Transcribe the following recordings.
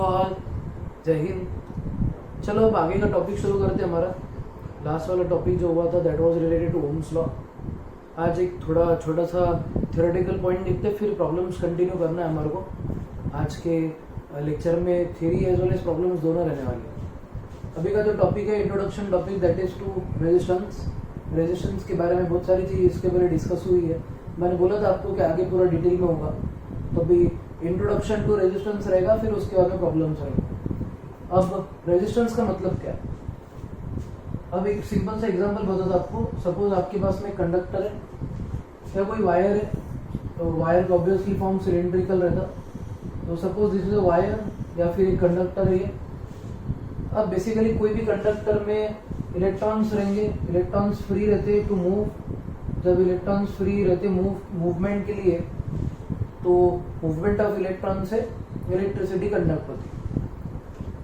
All, जय हिंद। चलो अब आगे का टॉपिक शुरू करते हैं। हमारा लास्ट वाला टॉपिक जो हुआ था that was related to Ohm's law. आज एक थोड़ा छोटा सा थ्योरेटिकल पॉइंट देखते हैं, फिर प्रॉब्लम्स कंटिन्यू करना है हमारे को। आज के लेक्चर में theory as well as problems दोनों रहने वाले हैं। अभी का जो टॉपिक है introduction topic, that is to resistance. Resistance के बारे में बहुत सारी चीज़ इसके बारे में डिस्कस हुई है। मैंने बोला था आपको कि आगे पूरा डिटेल में होगा, तो अभी इंट्रोडक्शन टू रेजिस्टेंस रहेगा, फिर उसके बाद में प्रॉब्लम्स रहेंगे। अब रेजिस्टेंस का मतलब क्या है? अब एक सिंपल सा एग्जांपल बताता आपको। सपोज आपके पास में कंडक्टर है या कोई वायर है, तो वायर का ऑब्वियसली फॉर्म सिलेंड्रिकल रहता। तो suppose this is a wire या फिर एक कंडक्टर है ये। अब बेसिकली कोई भी कंडक्टर में इलेक्ट्रॉन्स रहेंगे, इलेक्ट्रॉन्स फ्री रहते टू मूव। जब इलेक्ट्रॉन्स फ्री रहते मूवमेंट के लिए, तो मूवमेंट ऑफ इलेक्ट्रॉन से इलेक्ट्रिसिटी कंडक्ट होती है।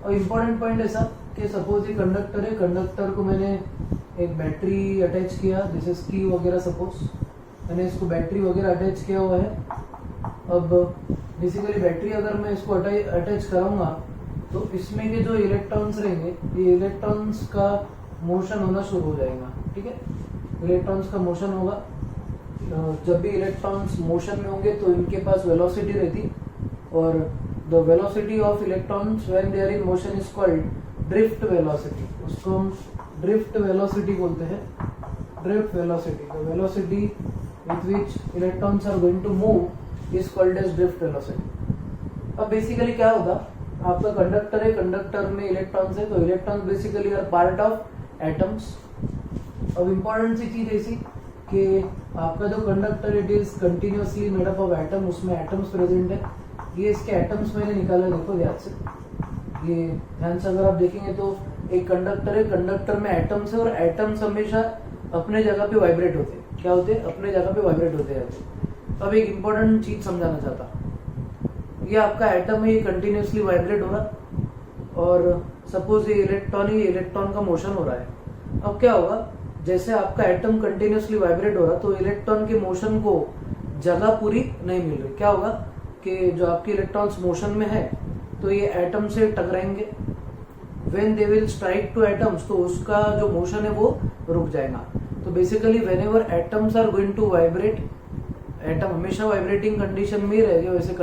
और इम्पोर्टेंट पॉइंट ऐसा कि सपोज ये कंडक्टर है, कंडक्टर को मैंने एक बैटरी अटैच किया, दिस इज की वगैरह। सपोज मैंने इसको बैटरी वगैरह अटैच किया हुआ है। अब बेसिकली बैटरी अगर मैं इसको अटैच कराऊंगा तो इसमें के जो इलेक्ट्रॉन्स रहेंगे, ये इलेक्ट्रॉन्स का मोशन होना शुरू हो जाएगा। ठीक है, इलेक्ट्रॉन्स का मोशन होगा। जब भी इलेक्ट्रॉन्स मोशन में होंगे तो इनके पास वेलोसिटी रहती, और the velocity of electrons when they are in motion is called drift velocity. उसको हम ड्रिफ्ट वेलोसिटी बोलते हैं। Drift velocity, the velocity with which electrons are going to move is called as drift velocity. अब basically क्या होगा, आपका conductor है, conductor में इलेक्ट्रॉन्स है, तो electrons basically are part of atoms. अब इम्पोर्टेंट सी चीज ऐसी कि आपका जो conductor it is continuously made up of atom, उसमें एटम्स प्रेजेंट है। ये इसके एटम्स मैंने निकाला, देखो ध्यान से। ये ध्यान से अगर आप देखेंगे तो एक कंडक्टर है, कंडक्टर में एटम्स है, और एटम्स हमेशा अपने जगह पे वाइब्रेट होते हैं। क्या होते हैं? अपने जगह पे वाइब्रेट होते हैं। अब एक इम्पोर्टेंट चीज समझाना चाहता, ये आपका एटम है, ये कंटिन्यूअसली वाइब्रेट हो रहा, और सपोज ये इलेक्ट्रॉन है, ये इलेक्ट्रॉन का मोशन हो रहा है। अब क्या होगा, जैसे आपका एटम कंटिन्यूअसली वाइब्रेट हो रहा, तो इलेक्ट्रॉन के मोशन को जगह पूरी नहीं मिल रही। क्या होगा कि जो आपके इलेक्ट्रॉन्स मोशन में है, तो ये एटम से टकराएंगे। When they will strike to atoms, तो उसका जो मोशन है वो रुक जाएगा। तो basically whenever atoms are going to vibrate, atom हमेशा वाइब्रेटिंग कंडीशन में ही रहेगा। वैसे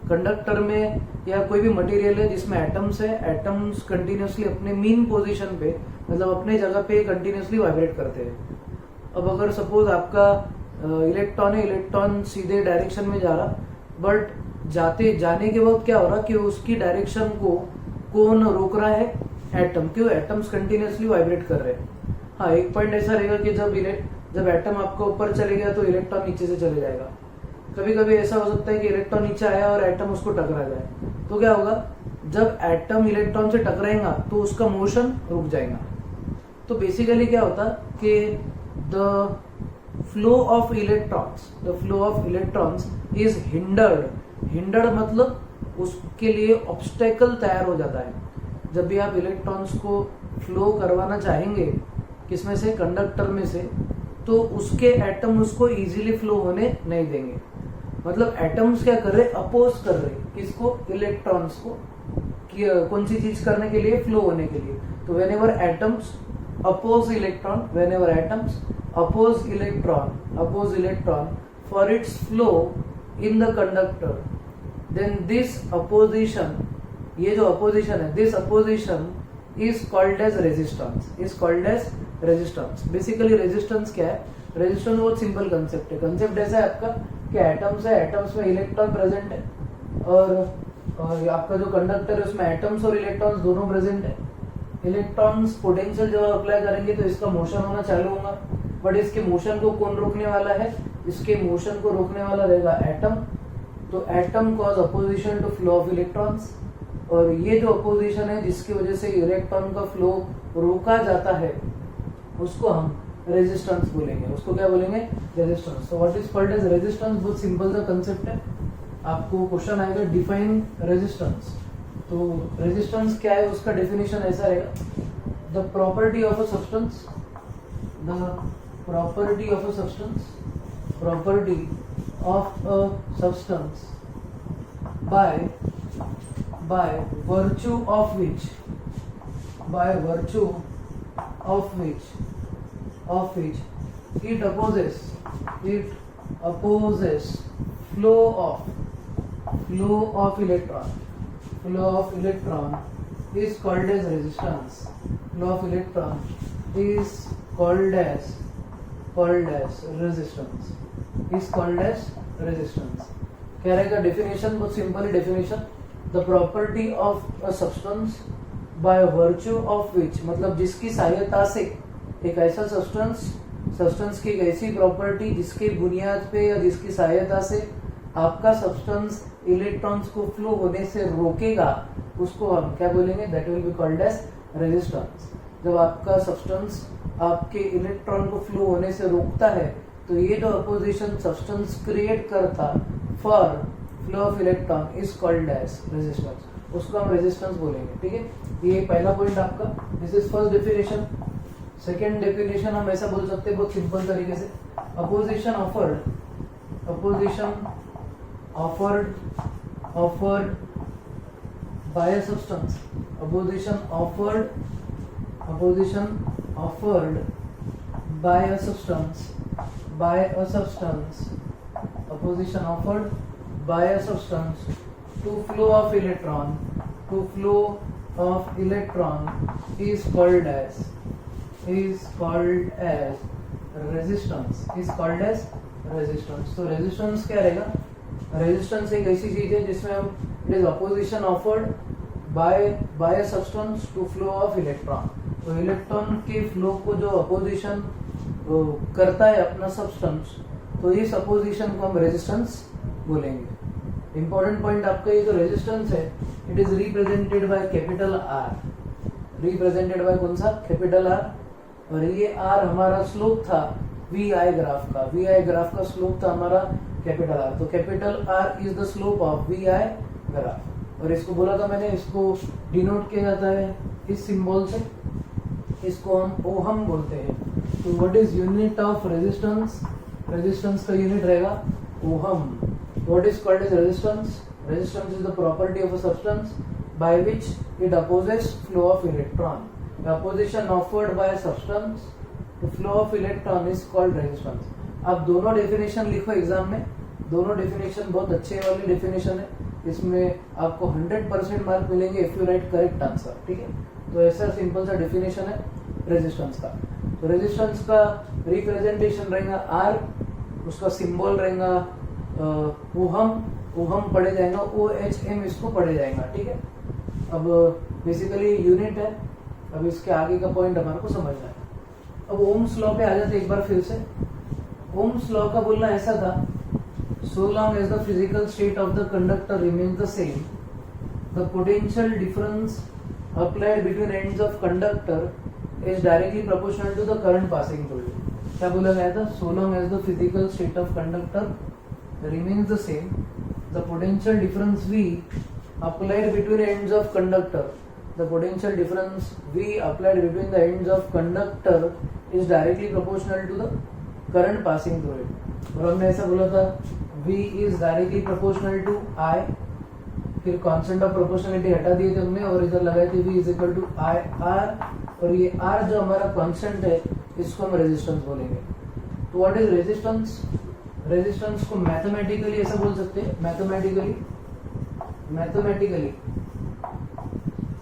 कंडक्टर में या कोई भी मटेरियल है जिसमें एटम्स है, एटम्स कंटिन्यूअसली अपने मीन पोजीशन पे, मतलब अपने जगह पे कंटिन्यूअसली वाइब्रेट करते हैं। अब अगर सपोज आपका इलेक्ट्रॉन है, इलेक्ट्रॉन सीधे डायरेक्शन में जा रहा, बट जाने के वक्त क्या हो रहा कि उसकी डायरेक्शन को कौन रोक रहा है? एटम। क्यों? एटम्स कंटिन्यूअसली वाइब्रेट कर रहे हैं। हाँ, एक पॉइंट ऐसा रहेगा कि जब एटम आपका ऊपर चले गया तो इलेक्ट्रॉन नीचे से चले जाएगा। कभी कभी ऐसा हो सकता है कि इलेक्ट्रॉन नीचे आया और एटम उसको टकरा जाए, तो क्या होगा, जब एटम इलेक्ट्रॉन से टकराएगा तो उसका मोशन रुक जाएगा। तो बेसिकली क्या होता कि the flow of electrons is hindered मतलब उसके लिए ऑब्स्टेकल तैयार हो जाता है। जब भी आप इलेक्ट्रॉन्स को फ्लो करवाना चाहेंगे, किसमें से? कंडक्टर में से, तो उसके एटम उसको इजीली फ्लो होने नहीं देंगे। मतलब एटम्स क्या कर रहे? अपोज कर रहे। किसको? इलेक्ट्रॉन्स को। कौन सी चीज करने के लिए? फ्लो होने के लिए। तो whenever atoms oppose electron for its flow in the conductor, then this opposition, ये जो opposition है, this opposition is called as resistance। Basically resistance क्या है? रेजिस्टेंस बहुत सिंपल कंसेप्ट है। कंसेप्ट ऐसा है आपका कि एटम्स है, एटम्स में इलेक्ट्रॉन प्रेजेंट है, और आपका जो कंडक्टर है उसमें एटम्स और इलेक्ट्रॉन्स दोनों प्रेजेंट है। इलेक्ट्रॉन्स पोटेंशियल जब अप्लाई करेंगे तो इसका मोशन होना चालू होगा, बट इसके मोशन को कौन रोकने वाला है? इसके मोशन को रोकने वाला रहेगा एटम। तो atom cause opposition to flow of electrons, और ये जो अपोजिशन है जिसकी वजह से इलेक्ट्रॉन का फ्लो रोका जाता है, उसको हम रेजिस्टेंस बोलेंगे। उसको क्या बोलेंगे? रेजिस्टेंस। तो what is called as resistance? बहुत सिंपल सा कंसेप्ट है। आपको क्वेश्चन आएगा डिफाइन रेजिस्टेंस, तो रेजिस्टेंस क्या है उसका डेफिनेशन ऐसा रहेगा, the property of a substance by by virtue of which it opposes flow of electron is called as resistance. Flow of electron is called as resistance. क्या रहेगा definition? बहुत simple definition, the property of a substance by virtue of which, मतलब जिसकी सहायता से एक ऐसा substance की एक ऐसी प्रॉपर्टी जिसके बुनियाद पे या जिसकी सहायता से आपका सब्सटेंस इलेक्ट्रॉन्स को फ्लो होने से रोकेगा, उसको हम क्या बोलेंगे? That will be called as resistance. जब आपका सब्सटेंस आपके इलेक्ट्रॉन को फ्लो होने से रोकता है तो ये जो अपोजिशन सब्सटेंस क्रिएट करता for flow of electron is called as resistance, उसको हम रेजिस्टेंस बोलेंगे. ठीक है, ये पहला पॉइंट आपका. This is first definition. Second definition हम ऐसा बोल सकते हैं बहुत सिंपल तरीके से, opposition offered by a substance, opposition offered by a substance to flow of electron is called as resistance. तो रेजिस्टेंस क्या रहेगा? रेजिस्टेंस एक ऐसी चीज है जिसमें हम it is opposition offered by a substance to flow of electron. तो इलेक्ट्रॉन के फ्लो को जो अपोजिशन करता है अपना सब्सटेंस, तो इस अपोजिशन को हम रेजिस्टेंस बोलेंगे. इंपॉर्टेंट पॉइंट आपका ये जो रेजिस्टेंस है, it is represented by capital R. Represented by कौन सा? Capital R. और ये आर हमारा स्लोप था वी आई ग्राफ का स्लोप था हमारा कैपिटल आर. तो capital R is the slope of V I graph. और इसको बोला था मैंने, इसको डिनोट किया जाता है इस सिंबल से, इसको हम ओहम बोलते हैं. तो what is unit of resistance? Resistance का यूनिट रहेगा ohm. What is called as resistance? Resistance is the property of a substance by which it opposes flow of electron. The opposition offered by substance to flow of electron is called resistance. आप दोनों definition लिखो exam में. दोनों definition बहुत अच्छे वाली definition है, इसमें आपको 100% मार्क मिलेंगे if you right correct answer. ठीक है, तो ऐसा सिंपल सा डेफिनेशन है रेजिस्टेंस का. तो रेजिस्टेंस का रिप्रेजेंटेशन रहेगा आर, उसका सिंबल रहेगा ओहम पढ़े जाएगा, OHM इसको पढ़े जाएगा. ठीक है, अब बेसिकली यूनिट है. अब इसके आगे का पॉइंट हमारे को समझना है. अब ओम्स लॉ पे आ जाते एक बार फिर से. ओम्स लॉ का बोलना ऐसा था, so long as the physical state of the conductor remains the same, the potential difference applied between ends of conductor is directly proportional to the current passing through it. क्या बोला गया था? so long as the physical state of conductor remains the same, the potential difference V applied between ends of conductor is directly proportional to the current passing through it. और हमने ऐसा बोला था V is directly proportional to I, फिर constant of proportionality हटा दिए थे हमने और इधर लगाए थे V is equal to I R, और ये R जो हमारा कांस्टेंट है इसको हम रेजिस्टेंस बोलेंगे. तो व्हाट इज रेजिस्टेंस? रेजिस्टेंस को मैथमेटिकली ऐसा बोल सकते हैं, मैथमेटिकली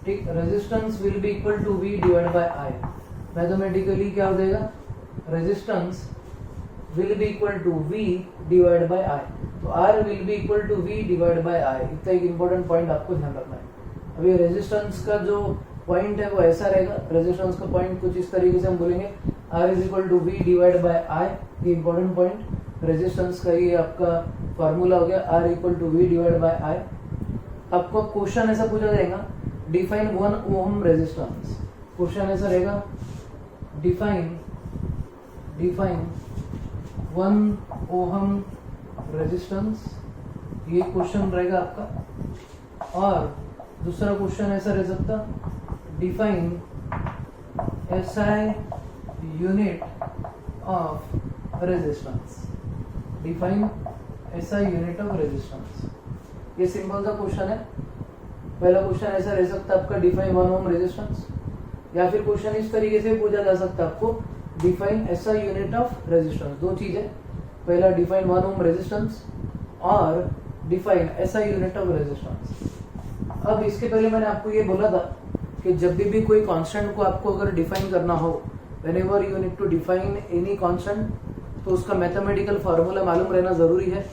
ठीक, resistance will be equal to V divide by I. Mathematically क्या हो जाएगा? Resistance will be equal to V divided by I. तो R will be equal to V divided by I. इतना एक इम्पोर्टेंट पॉइंट आपको ध्यान रखना है. अभी रेजिस्टेंस का जो पॉइंट है वो ऐसा रहेगा. रेजिस्टेंस का पॉइंट कुछ इस तरीके से हम बोलेंगे R is equal to V divided by I. ये इम्पोर्टेंट पॉइंट रेजिस्टेंस का ये आपका फॉर्मूला हो गया, R equal to V divided by I. आपको क्वेश्चन ऐसा पूछा जाएगा, डिफाइन 1 ओम रेजिस्टेंस. क्वेश्चन ऐसा रहेगा, डिफाइन 1 ओहम रेजिस्टेंस. ये क्वेश्चन रहेगा आपका. और दूसरा क्वेश्चन ऐसा रह सकता, define SI unit of resistance. Define SI unit of resistance. ये सिंपल सा क्वेश्चन है. पहला क्वेश्चन ऐसा रह सकता है आपका, डिफाइन 1 ओम रेजिस्टेंस, या फिर क्वेश्चन इस तरीके से पूछा जा सकता है आपको, define SI unit of resistance. दो चीजें, पहला डिफाइन 1 ओम रेजिस्टेंस और define SI unit of resistance. अब इसके पहले मैंने आपको ये बोला था कि जब भी कोई कांस्टेंट को आपको अगर डिफाइन करना हो, whenever you need to define any constant, तो उसका मैथमेटिकल फार्मूला मालूम रहना जरूरी है।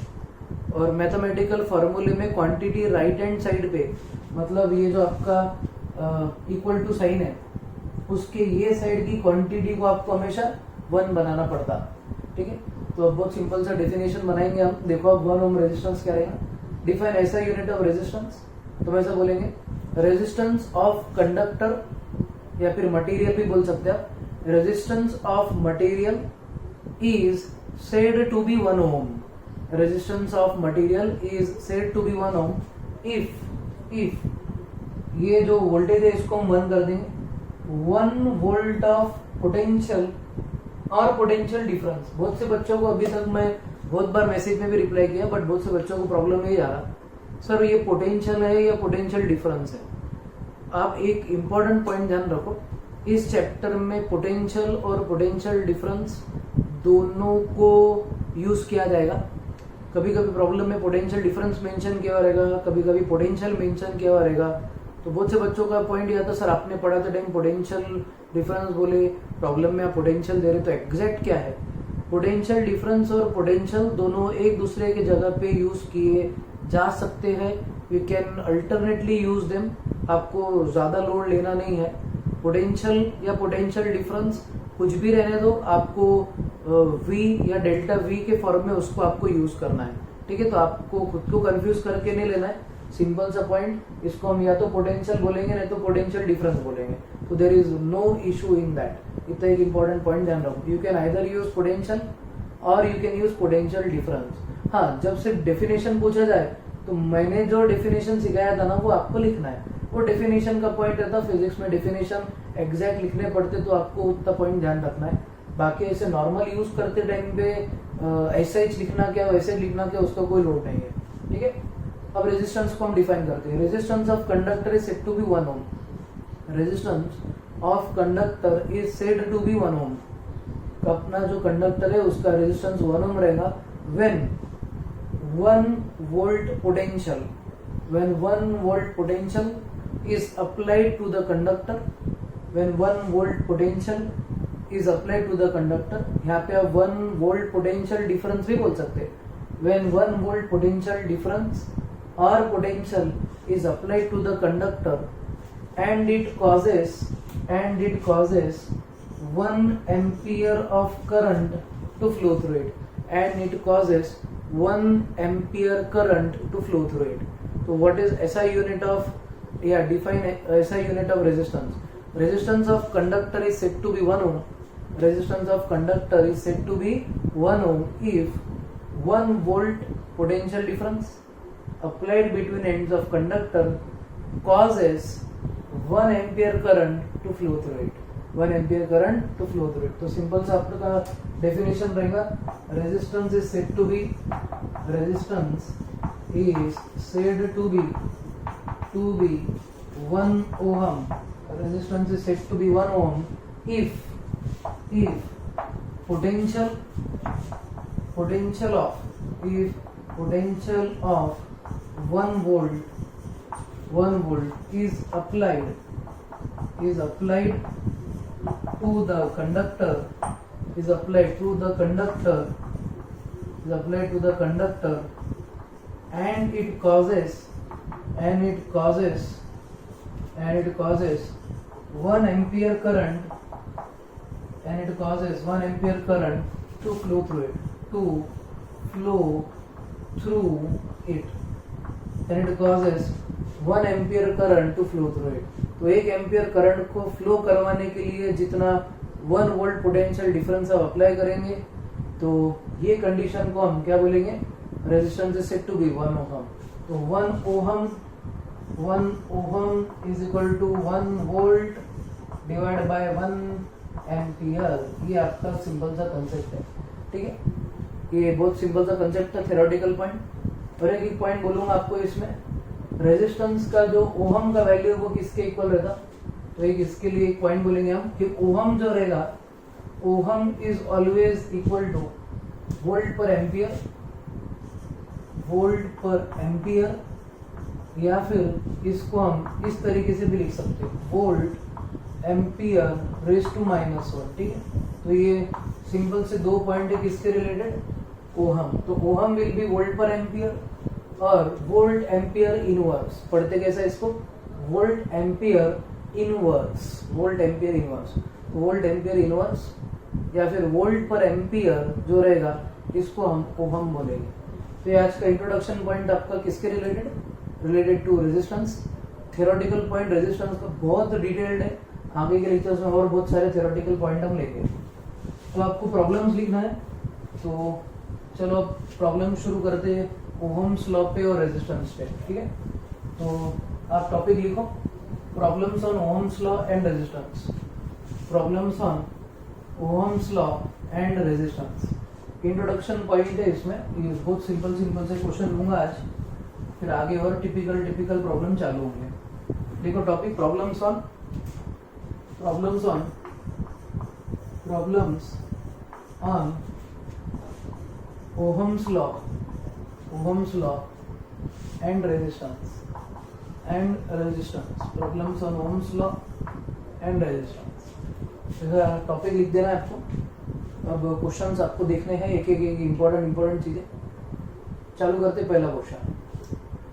और मैथमेटिकल फार्मूले में क्वांटिटी राइट हैंड साइड पे, मतलब ये जो आपका इक्वल टू साइन है, उसके ये साइड की क्वांटिटी को आपको हमेशा 1 बनाना पड़ता। ठीक है, तो अब बहुत सिंपल सा डेफिनेशन बनाएंगे हम। देखो अब 1 ओम रेजिस्टेंस क्या रहेगा, डिफाइन ऐसा यूनिट ऑफ रेजिस्टेंस, तो वैसा बोलेंगे रेजिस्टेंस ऑफ कंडक्टर, या फिर मटेरियल भी बोल सकते हैं आप, resistance of material is said to be 1 ohm. Resistance of material is said to be 1 ohm if ये जो वोल्टेज है इसको हम 1 कर देंगे, 1 वोल्ट ऑफ पोटेंशियल और पोटेंशियल डिफरेंस। बहुत से बच्चों को, अभी तक मैं बहुत बार मैसेज में भी रिप्लाई किया, बट बहुत से बच्चों को प्रॉब्लम ये आ रहा, सर ये पोटेंशियल है या पोटेंशियल डिफरेंस है। आप एक इंपॉर्टेंट पॉइंट ध्यान रखो, इस चैप्टर में पोटेंशियल और पोटेंशियल डिफरेंस दोनों को यूज किया जाएगा। कभी कभी प्रॉब्लम में पोटेंशियल डिफरेंस मेंशन किया रहेगा, कभी कभी पोटेंशियल मेंशन किया रहेगा। तो बहुत से बच्चों का पॉइंट ये आता, सर आपने पढ़ा था टाइम पोटेंशियल डिफरेंस बोले, प्रॉब्लम में आप पोटेंशियल दे रहे, तो एग्जैक्ट क्या है? पोटेंशियल डिफरेंस और पोटेंशियल दोनों एक दूसरे के जगह पे यूज किए जा सकते हैं। You can alternately use them, आपको ज्यादा लोड लेना नहीं है। पोटेंशियल या पोटेंशियल डिफरेंस कुछ भी रहने दो, आपको V या डेल्टा V के फॉर्म में उसको आपको यूज करना है। ठीक है, तो आपको खुद को कंफ्यूज करके नहीं लेना है, सिंपल सा पॉइंट, इसको हम या तो पोटेंशियल बोलेंगे नहीं तो पोटेंशियल डिफरेंस बोलेंगे, तो there is no issue in that. इतना एक इंपॉर्टेंट पॉइंट ध्यान रखो, you can either use potential और you can use potential difference. हाँ, जब सिर्फ डेफिनेशन पूछा जाए तो मैंने जो डेफिनेशन सिखाया था ना वो आपको लिखना है, वो डेफिनेशन का पॉइंट रहता। फिजिक्स में डेफिनेशन एग्जैक्ट लिखने पड़ते, तो आपको उतना पॉइंट ध्यान रखना है। बाकी ऐसे नॉर्मल यूज करते टाइम पे ऐसा ही लिखना क्या, वैसे लिखना क्या, उसका कोई लोड नहीं है। ठीक है, अब रेजिस्टेंस को हम डिफाइन करते हैं। Resistance of conductor is said to be 1 ohm. Resistance of conductor is said to be 1 ohm. अपना जो कंडक्टर है उसका रेजिस्टेंस 1 ओम रहेगा when 1 volt potential, when 1 volt potential is applied to the conductor, when 1 volt potential is applied to the conductor, यहाँ पे आप 1 volt potential difference भी बोल सकते हैं। when 1 volt potential difference or potential is applied to the conductor and it causes 1 ampere of current to flow through it, and it causes 1 ampere current to flow through it. So what is SI unit of, define SI unit of resistance. Resistance of conductor is said to be 1 ohm. Resistance of conductor is said to be 1 ohm if 1 volt potential difference applied between ends of conductor causes 1 ampere current to flow through it. 1 ampere current to flow through it. तो simple सा आपका definition रहेगा, resistance is said to be 1 ohm. Resistance is said to be 1 ohm if potential of 1 volt is applied to the conductor, and it causes 1 ampere current, to flow through it, and it causes 1 ampere current to flow through it. तो 1 ampere current को flow करवाने के लिए जितना 1 volt potential difference आप apply करेंगे, तो ये कंडीशन को हम क्या बोलेंगे, resistance is said to be 1 ohm. तो 1 ohm is equal to 1 volt divide by 1 ampere. ये आपका सिंपल सा कंसेप्ट है। ठीक है, ये बहुत सिंपल सा कंसेप्ट है, थ्योरेटिकल पॉइंट। और एक पॉइंट बोलूंगा आपको इसमें, रेजिस्टेंस का जो ओहम का वैल्यू है वो किसके इक्वल रहता, तो एक इसके लिए एक पॉइंट बोलेंगे हम कि ओहम जो रहेगा, ohm is always equal two volt पर एम्पियर, वोल्ट पर एम्पियर, या फिर इसको हम इस तरीके से भी लिख सकते हैं, वोल्ट एम्पियर रेज टू -1, ठीक है। तो ये सिंपल से दो पॉइंट है किसके रिलेटेड, ओहम। तो ओहम विल बी वोल्ट पर एम्पियर और वोल्ट एम्पियर इनवर्स, पढ़ते कैसा इसको, volt ampere inverse, volt ampere inverse, volt ampere inverse या फिर वोल्ट पर एम्पियर जो रहेगा इसको हम ओहम बोलेंगे। तो ये आज का इंट्रोडक्शन पॉइंट आपका किसके related, related to resistance. Theoretical point resistance का बहुत डिटेल्ड है, आगे के लेक्चर्स में और बहुत सारे थ्योरेटिकल पॉइंट हम लेंगे। तो आपको प्रॉब्लम्स लिखना है, तो चलो अब प्रॉब्लम शुरू करते हैं ओहम्स लॉ पे और रेजिस्टेंस पे, ठीक है। तो आप टॉपिक लिखो, problems on Ohm's law and resistance, problems on Ohm's law and resistance. Introduction point है इसमें, ये बहुत सिंपल सिंपल से क्वेश्चन लूंगा आज, फिर आगे और टिपिकल प्रॉब्लम चालू होंगे। देखो topic, problems on Ohm's law and resistance, problems on Ohm's law and resistance. Topic लिख देना है आपको। अब क्वेश्चंस आपको देखने हैं, एक एक इंपॉर्टेंट चीजें। चालू करते पहला क्वेश्चन,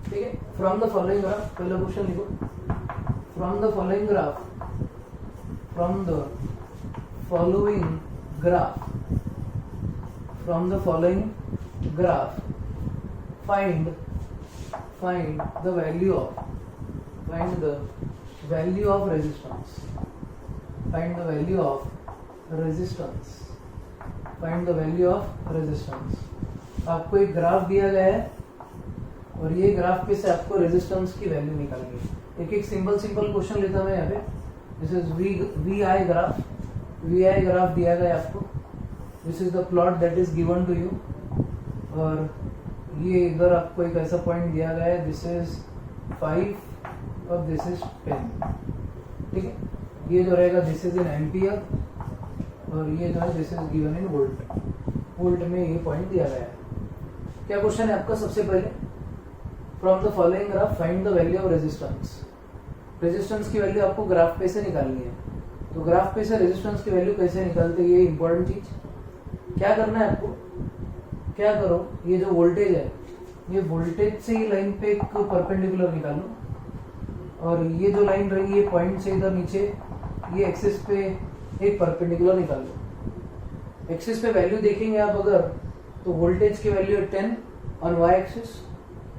ठीक है। फ्रॉम द फॉलोइंग ग्राफ, पहला क्वेश्चन लिखो, from the following graph find the value of resistance, find the value of resistance। आपको एक ग्राफ दिया गया है और ये ग्राफ पे से आपको रेजिस्टेंस की वैल्यू निकालनी है। एक एक सिंपल क्वेश्चन लेता मैं यहाँ पे। This is V I graph दिया गया है आपको। This is the plot that is given to you, और ये इधर आपको एक ऐसा पॉइंट दिया गया है, दिस इज 5 और दिस इज 10, ठीक है। ये जो रहेगा दिस इज इन एम्पियर और ये जो है this is given in volt में ये पॉइंट दिया गया है। क्या क्वेश्चन है आपका, सबसे पहले from the following graph find the value of resistance. Resistance की वैल्यू आपको ग्राफ पे से निकालनी है। तो ग्राफ पे से रेजिस्टेंस की वैल्यू कैसे निकालते हैं, ये इंपॉर्टेंट चीज। क्या करना है आपको, क्या करो, ये जो वोल्टेज है, ये वोल्टेज से ही लाइन पे एक परपेंडिकुलर निकालो, और ये जो लाइन रहेगी ये पॉइंट से इधर नीचे ये एक्सिस पे एक परपेंडिकुलर निकाल लो। एक्सिस पे वैल्यू देखेंगे आप अगर, तो वोल्टेज की वैल्यू है 10 ऑन वाई एक्सिस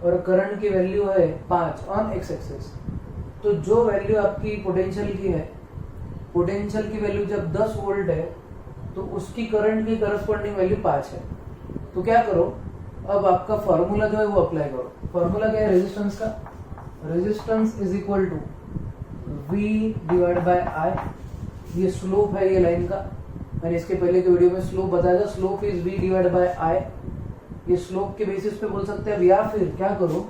और करंट की वैल्यू है 5 ऑन एक्स एक्सिस। तो जो वैल्यू आपकी पोटेंशियल की है, पोटेंशियल की वैल्यू जब 10 वोल्ट है तो उसकी करंट की करस्पॉन्डिंग वैल्यू 5 है। तो क्या करो, अब आपका फॉर्मूला जो है वो अप्लाई करो। फॉर्मूला क्या है रेजिस्टेंस का, resistance is equal to V divide by I। ये स्लोप है ये लाइन का, मैंने इसके पहले के वीडियो में स्लोप बताया था। Slope is V divide by I। ये स्लोप के बेसिस पे बोल सकते हैं, या फिर क्या करो,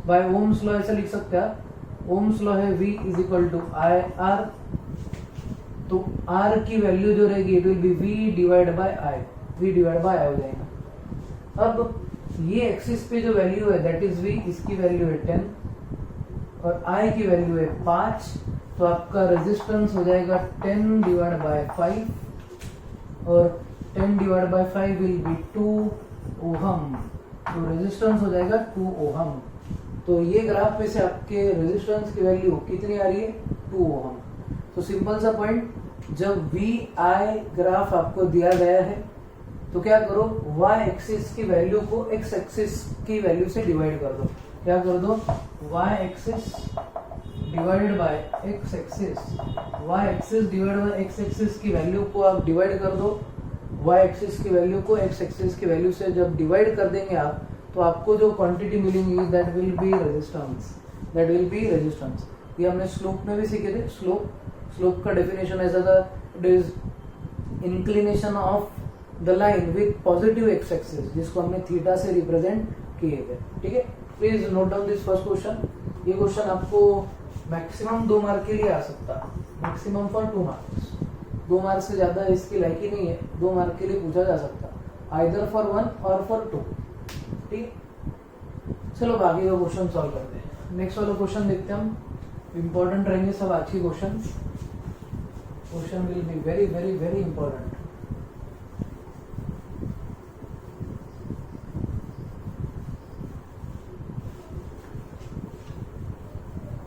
बाय ओम्स लॉ ऐसा लिख सकते हैं। ओम्स लॉ है V is equal to IR, तो R की वैल्यू जो रहेगी it will be V divide by I, V divide by I हो जाएगा। अब ये एक्सिस पे जो वैल्यू है दैट इज V, इसकी वैल्यू है 10 और I की वैल्यू है 5, तो आपका रेजिस्टेंस हो जाएगा 10 डिवाइड बाय 5 और 10 divide by 5 will be 2 ohm. तो रेजिस्टेंस हो जाएगा 2 ओहम। तो ये ग्राफ पे से आपके रेजिस्टेंस की वैल्यू कितनी आ रही है, 2 ओहम। तो सिंपल सा पॉइंट, जब VI ग्राफ आपको दिया गया है तो क्या करो, y एक्सिस की वैल्यू को x एक्सिस की वैल्यू से डिवाइड कर दो। क्या कर दो, y axis divided by x axis, y axis divide bye x axis की वैल्यू को आप डिवाइड कर दो। y एक्सिस की वैल्यू को x एक्सिस की वैल्यू से जब डिवाइड कर देंगे आप, तो आपको जो क्वांटिटी मिलेंगी दैट विल बी रेजिस्टेंस। ये हमने स्लोप में भी सीखे थे। स्लोप का डेफिनेशन ऐसा था, it is inclination of the line with positive x axis, जिसको हमने थीटा से रिप्रेजेंट किए थे, ठीक है। Please note down this first question. ये क्वेश्चन आपको मैक्सिमम 2 मार्क के लिए आ सकता है, मैक्सिमम फॉर 2 मार्क्स। 2 मार्क से ज्यादा इसकी लायकी नहीं है, 2 मार्क के लिए पूछा जा सकता है, आइदर फॉर 1 और फॉर 2। ठीक, चलो बाकी का क्वेश्चन सॉल्व करते हैं। नेक्स्ट वाला क्वेश्चन देखते हैं हम, इंपॉर्टेंट रहेंगे सब आज के question. Question will be very very very important.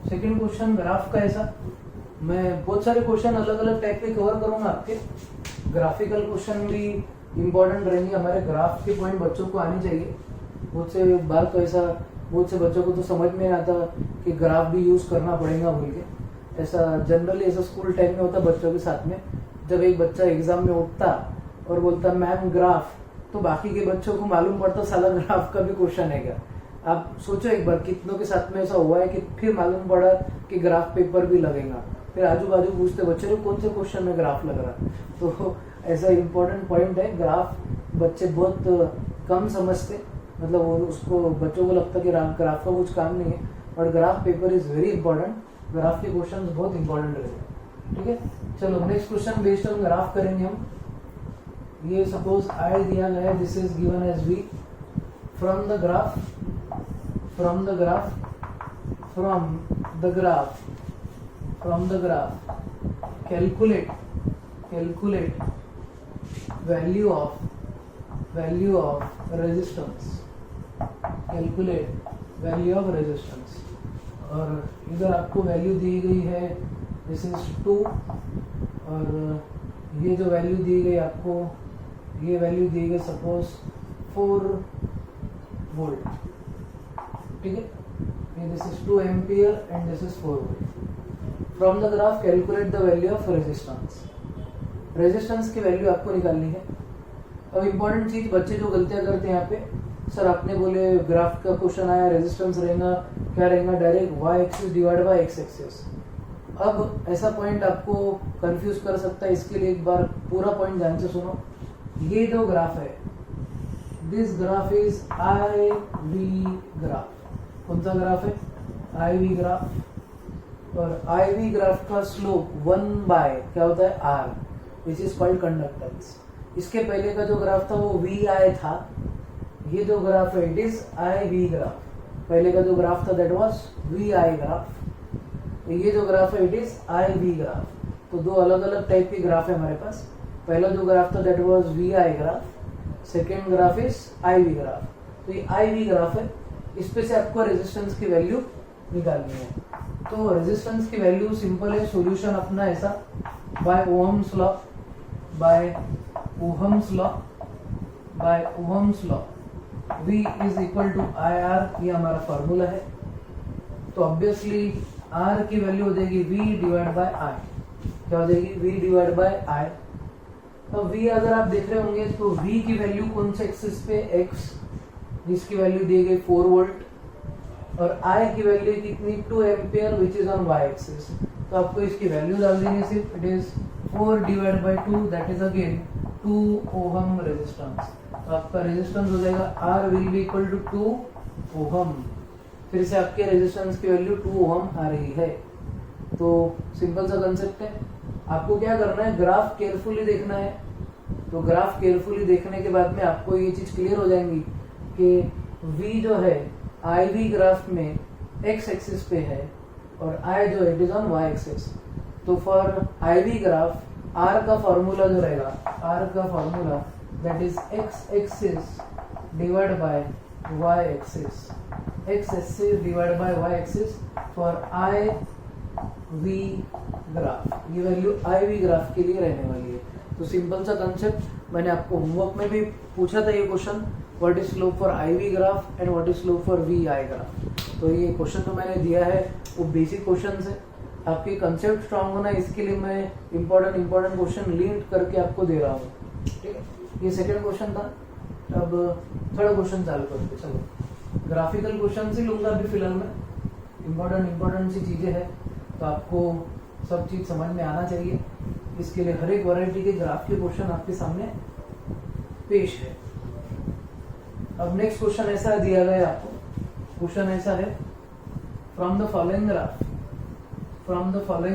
Second question graph का ऐसा, मैं बहुत सारे क्वेश्चन अलग अलग टाइप के कवर करूंगा आपके। ग्राफिकल क्वेश्चन भी इंपॉर्टेंट रहेंगे, हमारे ग्राफ के पॉइंट बच्चों को आने चाहिए। बहुत से बार तो ऐसा, बहुत से बच्चों को तो समझ में नहीं आता कि ग्राफ भी यूज करना पड़ेगा बोल के। ऐसा जनरली ऐसा स्कूल टाइम में होता बच्चों के साथ में, जब एक बच्चा एग्जाम में उठता और बोलता मैम ग्राफ, तो बाकी के बच्चों को मालूम पड़ता साला ग्राफ का भी क्वेश्चन है क्या। आप सोचो एक बार कितनों के साथ में ऐसा हुआ है कि फिर मालूम पड़ा कि ग्राफ पेपर भी लगेगा, फिर आजू बाजू पूछते बच्चे को कौन से क्वेश्चन में ग्राफ लग रहा। तो ऐसा इंपॉर्टेंट पॉइंट है ग्राफ, बच्चे बहुत कम समझते, मतलब वो उसको बच्चों को लगता है कि ग्राफ का कुछ काम नहीं है, और graph paper is very important. Graph के क्वेश्चन बहुत इंपॉर्टेंट रहेंगे। ठीक है, चलो next question based on graph करेंगे हम। ये सपोज आई दिया गया है, this is given as V from the graph calculate value of resistance, और इधर आपको वैल्यू दी गई है दिस इज 2, और ये जो वैल्यू दी गई आपको, ये वैल्यू दी गई सपोज 4 वोल्ट। ठीक है, ये this is 2 ampere and this is 4 volt. From the graph calculate the value of resistance की वैल्यू आपको निकालनी है। अब इंपॉर्टेंट चीज, बच्चे जो गलतियां करते हैं यहाँ पे, सर आपने बोले ग्राफ का क्वेश्चन आया, रेजिस्टेंस रहेगा, क्या रहेगा, direct y axis divide bye x axis. अब ऐसा पॉइंट आपको कंफ्यूज कर सकता है, इसके लिए एक बार पूरा पॉइंट ध्यान से सुनो। ये जो ग्राफ है, this graph is I V graph. कौन सा ग्राफ है? I V graph. और आई वी ग्राफ का स्लोप 1 बाय क्या होता है, R, which is called conductance. इसके पहले का जो ग्राफ था वो वी आई था, ये जो ग्राफ है it is I V graph. पहले का जो ग्राफ था that was V I graph, ये जो ग्राफ है it is I V graph. तो दो अलग अलग टाइप के ग्राफ है हमारे पास। पहला जो ग्राफ था that was V I graph, second graph is I V graph. तो ये आई वी ग्राफ है, इस पे से आपको रेजिस्टेंस की वैल्यू निकालनी है। तो रेजिस्टेंस की वैल्यू सिंपल है, सॉल्यूशन अपना ऐसा, by Ohm's law, V is equal to I R, ये हमारा फॉर्मूला है। तो ऑब्वियसली R की वैल्यू हो जाएगी V डिवाइड बाय I। क्या हो जाएगी? V divide by I। तो V अगर आप देख रहे होंगे तो V की वैल्यू कौन से एक्सिस पे, X, जिसकी वैल्यू दी गई 4 वोल्ट, और I की वैल्यू कितनी, 2 ampere which is on Y axis. तो आपको इसकी वैल्यू डाल देनी सिर्फ, it is 4 divide by 2, that is again 2 ohm resistance. तो आपका रेजिस्टेंस हो जाएगा R will be equal to 2 ohm. फिर से आपके रेजिस्टेंस की वैल्यू 2 ओहम आ रही है। तो सिंपल सा कंसेप्ट है, आपको क्या करना है, ग्राफ केयरफुली देखना है। तो ग्राफ केयरफुली देखने के बाद में आपको ये चीज क्लियर हो जाएंगी कि V जो है आई वी ग्राफ में x एक्सिस पे है और I जो it is on y axis. तो for I V graph R का फॉर्मूला जो रहेगा, R का formula that is x axis divide by y axis, x axis divide by y axis for I V graph. ये value I V graph के लिए रहने वाली है। तो सिंपल सा कंसेप्ट, मैंने आपको होमवर्क में भी पूछा था ये question, what is slope for I V graph and what is slope for V I graph. तो ये क्वेश्चन जो मैंने दिया है वो बेसिक क्वेश्चन है, आपके कंसेप्ट स्ट्रांग होना, इसके लिए मैं इंपॉर्टेंट क्वेश्चन लिंक करके आपको दे रहा हूँ। ठीक है, ये सेकेंड क्वेश्चन था। अब थर्ड क्वेश्चन चालू करते। चलो ग्राफिकल क्वेश्चन ही लूंगा अभी फिलहाल में, इंपॉर्टेंट सी चीजें हैं, तो आपको सब चीज समझ में आना चाहिए। इसके लिए हर एक वैरायटी के ग्राफ के क्वेश्चन आपके सामने पेश है। अब नेक्स्ट क्वेश्चन ऐसा दिया गया है आपको, क्वेश्चन ऐसा है, from the following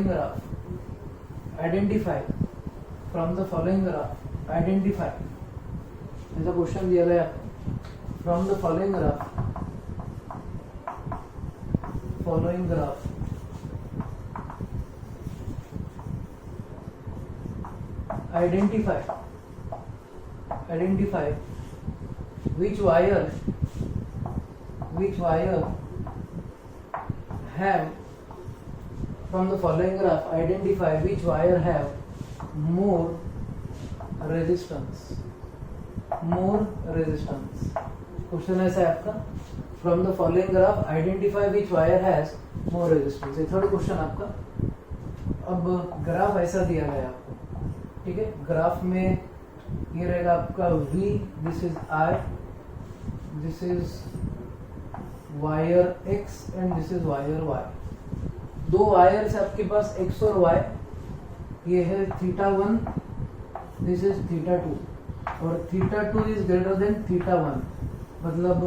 graph identify, from the following graph identify, ऐसा क्वेश्चन दिया गया from the following graph identify which wire have, from the following graph identify which wire have more resistance. Question ऐसा है आपका, from the following graph identify which wire has more resistance. ये third question आपका। अब graph ऐसा दिया गया आपको, ठीक है। ग्राफ में ये रहेगा आपका V, this is I, this is wire X and this is wire Y। दो वायर्स आपके पास X और Y, ये है θ1, दिस इज θ2 और θ2 इज ग्रेटर देन θ1, मतलब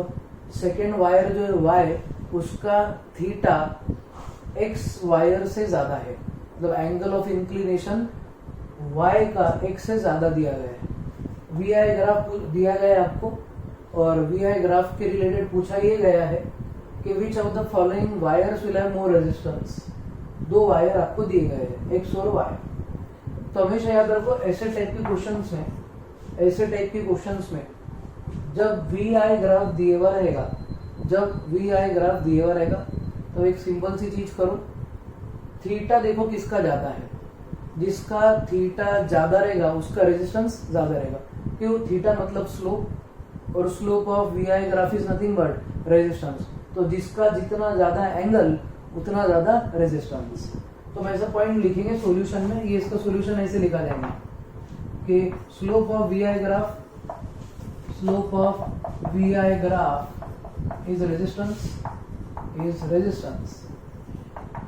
सेकेंड वायर जो है Y, उसका थीटा X वायर से ज्यादा है, मतलब एंगल ऑफ इंक्लिनेशन Y का X से ज्यादा दिया गया है। VI ग्राफ दिया गया है आपको और VI ग्राफ के रिलेटेड पूछा ये गया है कि which of the following wires will have more resistance. दो वायर आपको दिए गए हैं X और Y। तो हमेशा याद रखो ऐसे टाइप के क्वेश्चंस में जब VI ग्राफ दिए हुआ रहेगा, तो एक सिंपल सी चीज करो, थीटा देखो किसका ज्यादा है, जिसका थीटा ज्यादा रहेगा उसका रेजिस्टेंस ज्यादा रहेगा। क्यों? थीटा मतलब स्लोप, और slope of VI graph is nothing but resistance. तो जिसका जितना ज्यादा एंगल उतना ज्यादा रेजिस्टेंस। तो हम ऐसा पॉइंट लिखेंगे सॉल्यूशन में, ये इसका सॉल्यूशन ऐसे लिखा जाएगा कि slope of VI graph is resistance.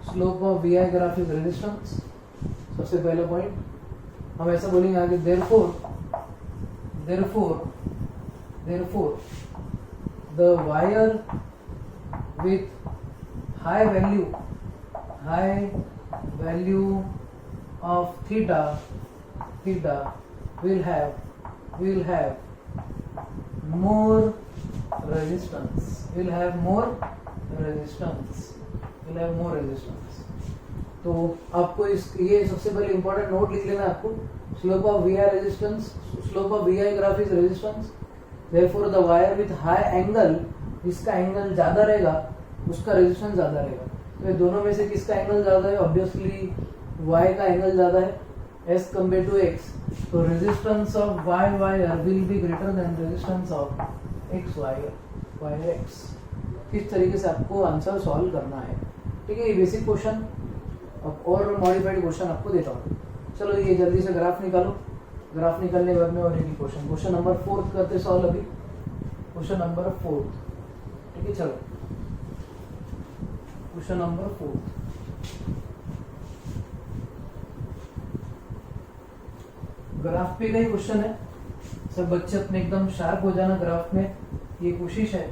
Slope of VI graph is resistance. सबसे पहला पॉइंट हम ऐसा बोलेंगे आगे, therefore the wire with high value of theta will have more resistance. तो आपको ये सबसे पहले इंपॉर्टेंट नोट लिख लेना आपको, slope of VI graph is resistance, therefore the wire with high angle, जिसका एंगल ज्यादा रहेगा उसका रेजिस्टेंस ज्यादा रहेगा। तो ये दोनों में से किसका एंगल ज्यादा है? ऑब्वियसली Y का एंगल ज्यादा है एज कम्पेयर टू X। तो resistance of Y wire will be greater than resistance of X wire X। किस तरीके से आपको आंसर सॉल्व करना है, ठीक है। ये बेसिक क्वेश्चन, अब और मॉडिफाइड क्वेश्चन आपको देता हूँ। चलो ये जल्दी से ग्राफ निकालो, ग्राफ निकालने के बाद में और एक क्वेश्चन नंबर 4 करते सॉल्व अभी। क्वेश्चन नंबर 4, ठीक है। चलो क्वेश्चन नंबर 4, ग्राफ पे का ही क्वेश्चन है। सब बच्चे अपने एकदम शार्प हो जाना ग्राफ में, ये कोशिश है।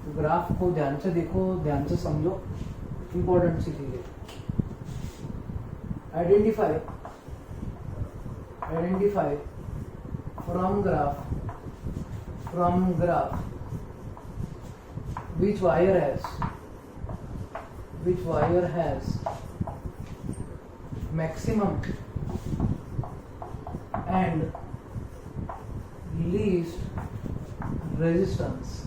तो ग्राफ को ध्यान से देखो, ध्यान से समझो, इंपॉर्टेंट सी चीज है। Identify from graph which wire has maximum and least resistance.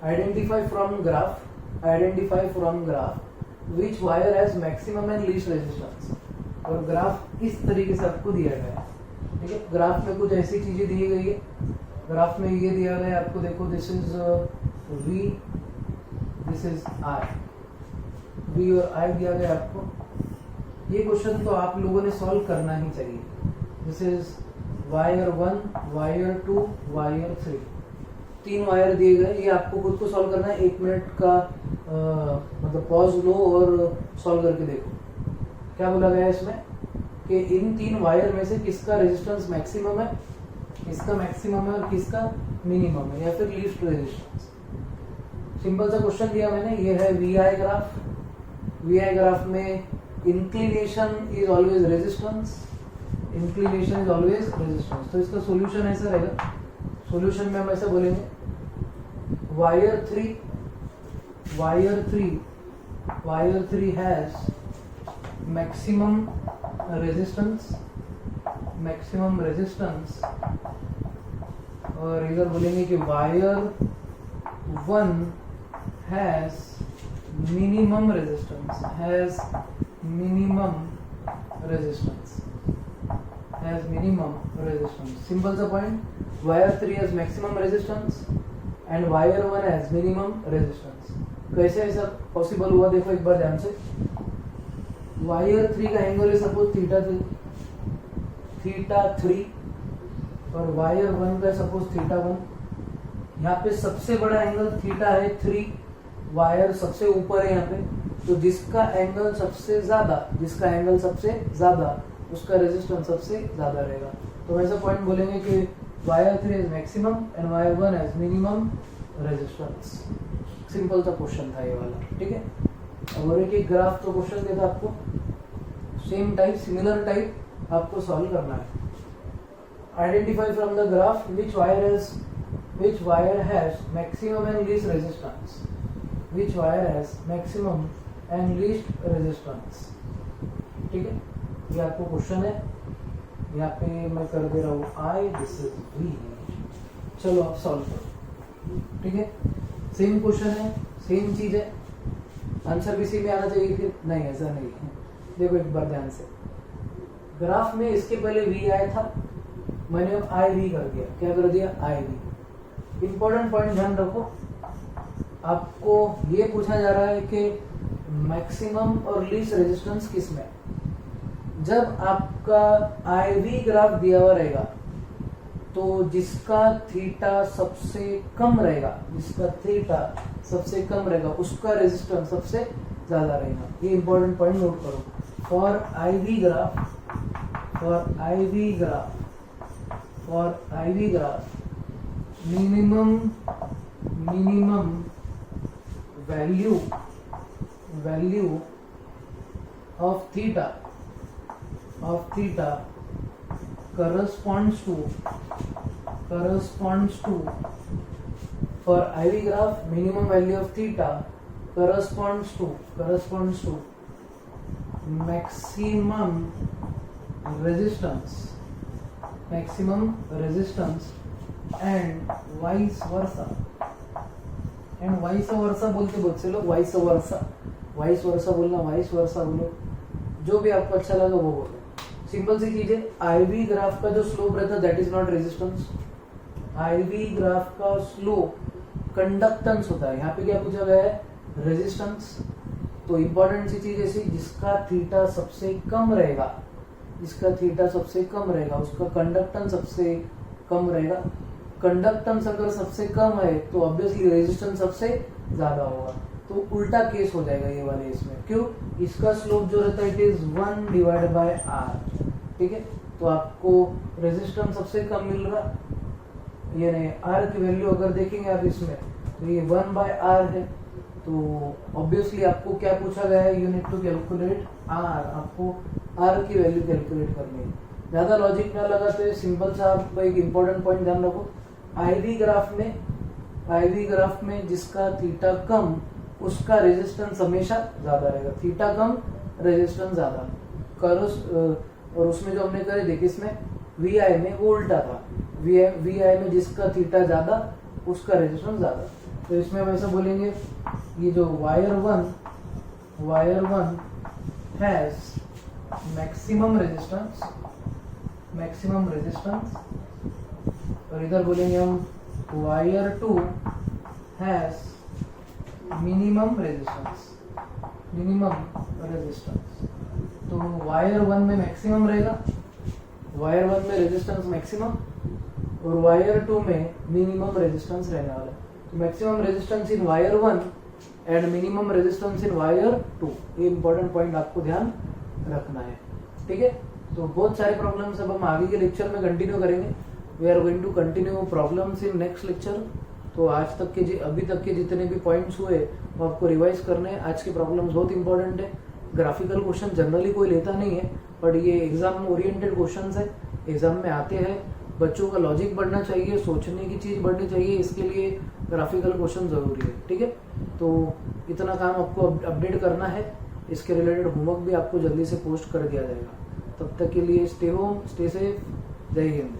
Identify from graph which wire has maximum and least resistance. और ग्राफ इस तरीके से आपको दिया गया है, ठीक है। ग्राफ में कुछ ऐसी चीजें दी गई है। ग्राफ में ये दिया गया है आपको, देखो this is V, this is I, V और I दिया गया आपको। ये क्वेश्चन तो आप लोगों ने सॉल्व करना ही चाहिए। This is wire 1, wire 2, wire 3, 3 wire दिए गए। ये आपको खुद को सॉल्व करना है। 1 मिनट का मतलब पॉज लो और सॉल्व करके देखो। क्या बोला गया है इसमें कि इन 3 वायर में से किसका रेजिस्टेंस मैक्सिमम है, किसका मैक्सिमम है और किसका मिनिमम है, या फिर लीस्ट रेजिस्टेंस। सिंपल सा क्वेश्चन दिया मैंने, ये है V I graph. V I graph में inclination is always resistance, inclination is always resistance. तो इसका सॉल्यूशन ऐसा रहेगा, सॉल्यूशन में हम ऐसे बोलेंगे wire three has maximum resistance, और इधर बोलेंगे कि wire 1 has minimum resistance, simple सा point. Wire 3 has maximum resistance and wire 1 has minimum resistance. कैसे ऐसा पॉसिबल हुआ देखो एक बार ध्यान से। वायर 3 का एंगल है सपोज थीटा 3 और वायर 1 का सपोज थीटा 1। यहाँ पे सबसे बड़ा एंगल थीटा है 3, वायर सबसे ऊपर है यहाँ पे, तो जिसका एंगल सबसे ज्यादा उसका रेजिस्टेंस सबसे ज्यादा रहेगा। तो ऐसा पॉइंट बोलेंगे कि wire 3 is maximum and wire 1 has minimum resistance. Simple सा क्वेश्चन था ये वाला, ठीक है। और एक ग्राफ तो क्वेश्चन देता आपको, सेम टाइप सिमिलर टाइप आपको सॉल्व करना है। Identify from the graph which wire has maximum and least resistance, ठीक है। ये आपको क्वेश्चन है, यहाँ पे मैं कर दे रहा हूँ आई, दिस इज वी। चलो आप सॉल्व करो, ठीक है। सेम क्वेश्चन है, सेम चीज है, आंसर भी सेम आना चाहिए कि नहीं, ऐसा नहीं है। देखो एक बार ध्यान से, ग्राफ में इसके पहले वी आया था, मैंने आई वी कर दिया। क्या कर दिया? आई वी। इंपॉर्टेंट पॉइंट ध्यान रखो, आपको ये पूछा जा रहा है कि मैक्सिमम और लीस्ट रेजिस्टेंस किस में। जब आपका आई वी ग्राफ दिया हुआ रहेगा तो जिसका थीटा सबसे कम रहेगा, उसका रेजिस्टेंस सबसे ज्यादा रहेगा। ये इंपॉर्टेंट पॉइंट नोट करो। For I V graph minimum value of theta corresponds to for IV graph minimum value of theta corresponds to maximum resistance and vice versa बोलते बहुत से लोग vice versa बोलो, जो भी आपको अच्छा लगा वो बोलो। सिंपल सी चीज है, आईवी ग्राफ का जो स्लोप रहता है that is not resistance. I V graph का स्लोप कंडक्टेंस होता है। यहाँ पे क्या पूछा गया है? रेजिस्टेंस। तो इंपॉर्टेंट सी चीज ऐसी, जिसका थीटा सबसे कम रहेगा उसका कंडक्टेंस सबसे कम रहेगा। कंडक्टेंस अगर सबसे कम है तो ऑब्वियसली रेजिस्टेंस सबसे ज्यादा होगा। तो उल्टा केस हो जाएगा ये वाले इसमें। क्यों? इसका स्लोप जो रहता है it is 1 divide by R, ठीक है। तो आपको रेजिस्टेंस सबसे कम मिल रहा, ये नहीं, आर की वैल्यू अगर देखेंगे आप इसमें तो ये 1 बाय आर है। तो ऑब्वियसली आपको क्या पूछा गया है? You need to calculate R. आपको आर की वैल्यू कैलकुलेट करनी है। ज्यादा लॉजिक ना लगाते, सिंपल सा आप एक इंपॉर्टेंट पॉइंट ध्यान रखो। आईवी ग्राफ में जिसका थीटा कम उसका रेजिस्टेंस हमेशा ज्यादा रहेगा। थीटा कम रेजिस्टेंस ज्यादा। और उसमें जो हमने करे देखे, इसमें वी आई में वो उल्टा था। वी आई में जिसका थीटा ज्यादा उसका रेजिस्टेंस ज्यादा। तो इसमें हम ऐसा बोलेंगे, ये जो wire one has maximum resistance, और इधर बोलेंगे हम वायर 2 हैज मिनिमम रेजिस्टेंस। तो वायर 1 में मैक्सिमम रहेगा, वायर 1 में रेजिस्टेंस मैक्सिमम, और वायर 2 में मिनिमम रेजिस्टेंस रहने वाला है। तो maximum resistance in wire 1 and minimum resistance in wire 2। ये इंपॉर्टेंट पॉइंट आपको ध्यान रखना है, ठीक है। तो बहुत सारे प्रॉब्लम्स अब हम आगे के लेक्चर में कंटिन्यू करेंगे। We are going to continue problems in next lecture. तो आज तक के अभी तक के जितने भी पॉइंट्स हुए वो आपको रिवाइज करने हैं। आज के प्रॉब्लम्स बहुत इंपॉर्टेंट है। ग्राफिकल क्वेश्चन जनरली कोई लेता नहीं है, बट ये एग्जाम ओरिएंटेड क्वेश्चन है, एग्जाम में आते हैं। बच्चों का लॉजिक बढ़ना चाहिए, सोचने की चीज़ बढ़नी चाहिए, इसके लिए ग्राफिकल क्वेश्चन ज़रूरी है। ठीक है, तो इतना काम आपको अपडेट करना है। इसके रिलेटेड होमवर्क भी आपको जल्दी से पोस्ट कर दिया जाएगा। तब तक के लिए स्टे होम, स्टे सेफ, जय हिंद।